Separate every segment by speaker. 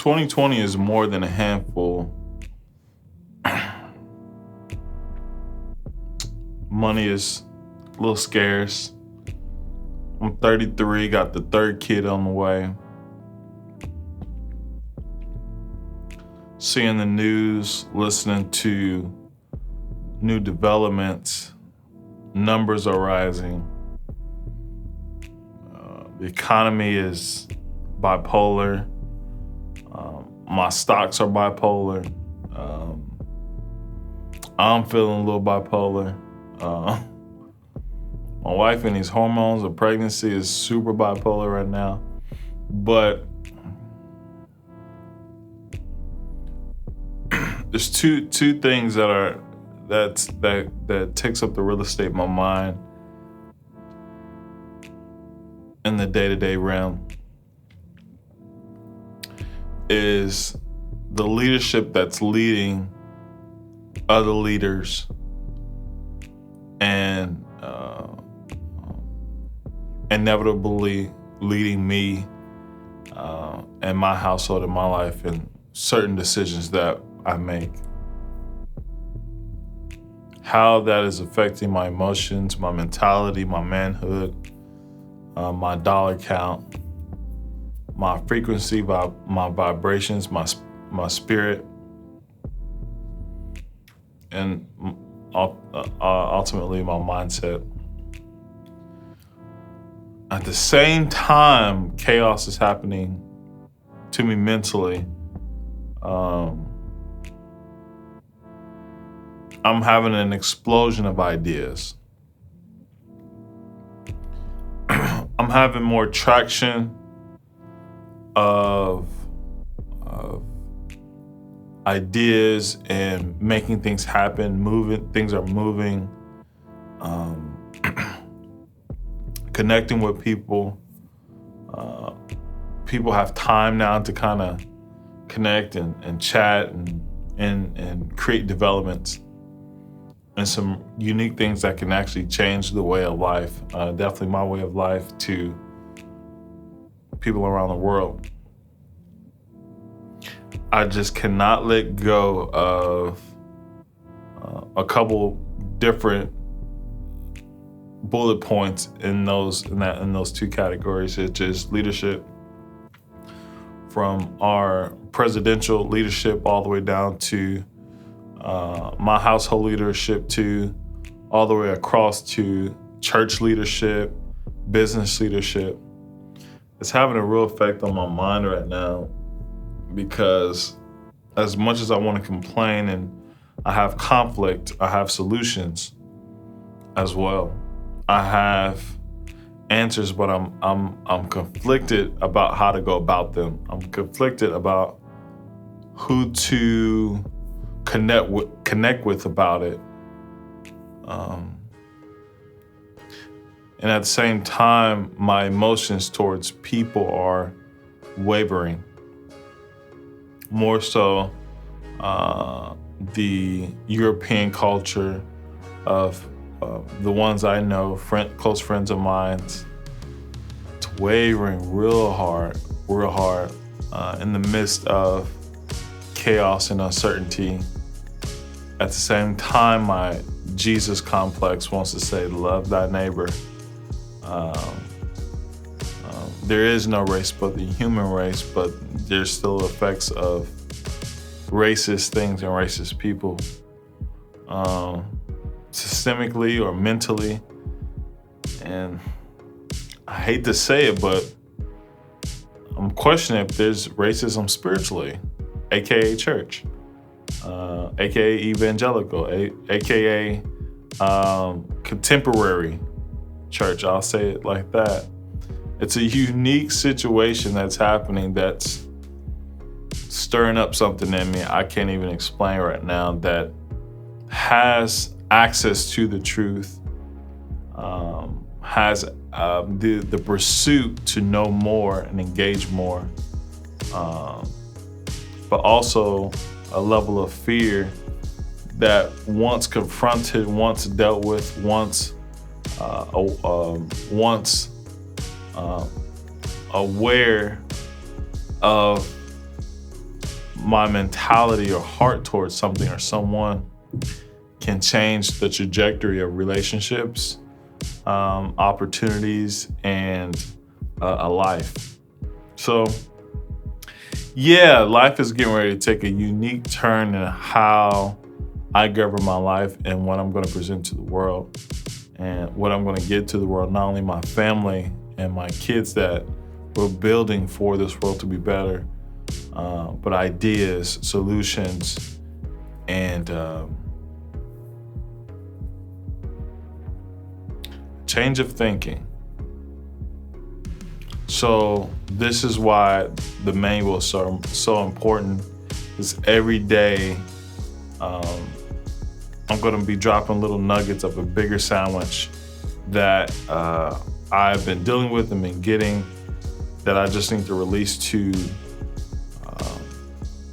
Speaker 1: 2020 is more than a handful. Money is a little scarce. I'm 33, got the third kid on the way. Seeing the news, listening to new developments, numbers are rising. The economy is bipolar. My stocks are bipolar. I'm feeling a little bipolar. My wife and these hormones of pregnancy is super bipolar right now. But there's two things that takes up the real estate in my mind in the day-to-day realm is the leadership that's leading other leaders and inevitably leading me and my household and my life in certain decisions that I make. How that is affecting my emotions, my mentality, my manhood, my dollar count, my frequency, my vibrations, my spirit, and ultimately my mindset. At the same time, chaos is happening to me mentally. I'm having an explosion of ideas. I'm having more traction of ideas and making things happen, things are moving, connecting with people. People have time now to kind of connect and chat and create developments and some unique things that can actually change the way of life, definitely my way of life, to people around the world. I just cannot let go of a couple different bullet points in those two categories. It's just leadership, from our presidential leadership all the way down to my household leadership, to all the way across to church leadership, business leadership. It's having a real effect on my mind right now, because as much as I want to complain and I have conflict, I have solutions as well. I have answers, but I'm conflicted about how to go about them. I'm conflicted about who to connect with about it. And at the same time, my emotions towards people are wavering. More so, the European culture of the ones I know, close friends of mine, it's wavering real hard in the midst of chaos and uncertainty. At the same time, my Jesus complex wants to say, love thy neighbor. There is no race but the human race, but there's still effects of racist things and racist people, systemically or mentally. And I hate to say it, but I'm questioning if there's racism spiritually, AKA church, AKA evangelical, AKA contemporary church. I'll say it like that. It's a unique situation that's happening that's stirring up something in me I can't even explain right now, that has access to the truth, has the pursuit to know more and engage more, but also a level of fear that once confronted, once dealt with, once aware of my mentality or heart towards something or someone can change the trajectory of relationships, opportunities, and a life. So, yeah, life is getting ready to take a unique turn in how I govern my life and what I'm going to present to the world and what I'm going to get to the world, not only my family and my kids that we're building for this world to be better, but ideas, solutions, and change of thinking. So this is why the manual is so important. Is every day I'm going to be dropping little nuggets of a bigger sandwich that I've been dealing with and been getting, that I just need to release to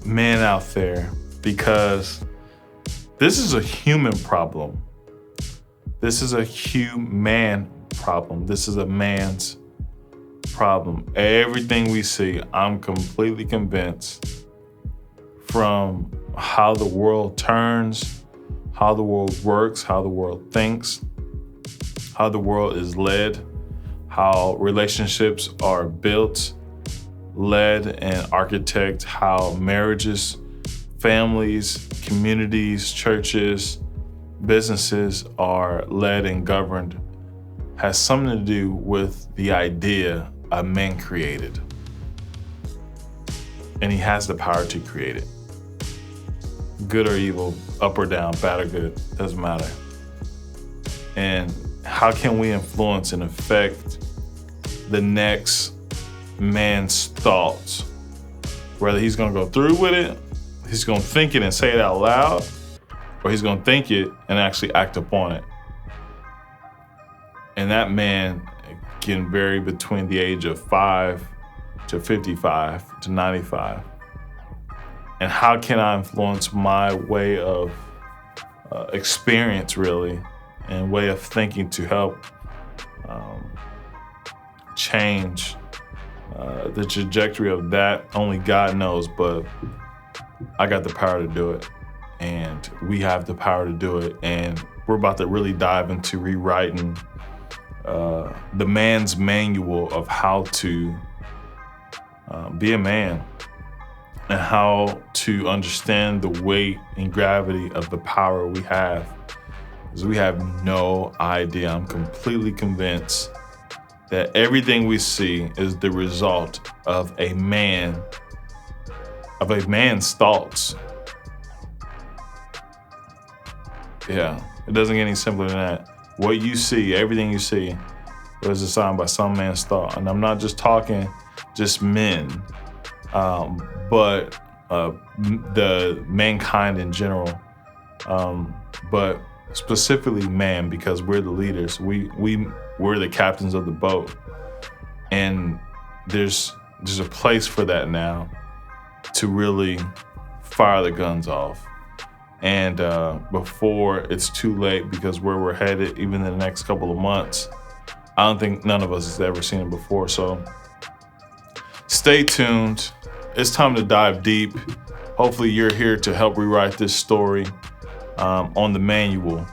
Speaker 1: men out there, because this is a human problem. This is a human problem. This is a man's problem. Everything we see, I'm completely convinced, from how the world turns, how the world works, how the world thinks, how the world is led, how relationships are built, led, and architect, how marriages, families, communities, churches, businesses are led and governed, has something to do with the idea a man created. And he has the power to create it. Good or evil, up or down, bad or good, doesn't matter. And how can we influence and affect the next man's thoughts? Whether he's gonna go through with it, he's gonna think it and say it out loud, or he's gonna think it and actually act upon it. And that man can vary between the age of 5 to 55 to 95. And how can I influence my way of experience, really, and way of thinking to help change the trajectory of that? Only God knows, but I got the power to do it. And we have the power to do it. And we're about to really dive into rewriting the man's manual of how to be a man, and how to understand the weight and gravity of the power we have. Because we have no idea. I'm completely convinced that everything we see is the result of a man's thoughts. Yeah, it doesn't get any simpler than that. What you see, everything you see, was designed by some man's thought. And I'm not just talking just men, but the mankind in general, but specifically man, because we're the leaders. We're the captains of the boat, and there's a place for that now to really fire the guns off. And before it's too late, because where we're headed, even in the next couple of months, I don't think none of us has ever seen it before. So stay tuned. It's time to dive deep. Hopefully you're here to help rewrite this story on the manual.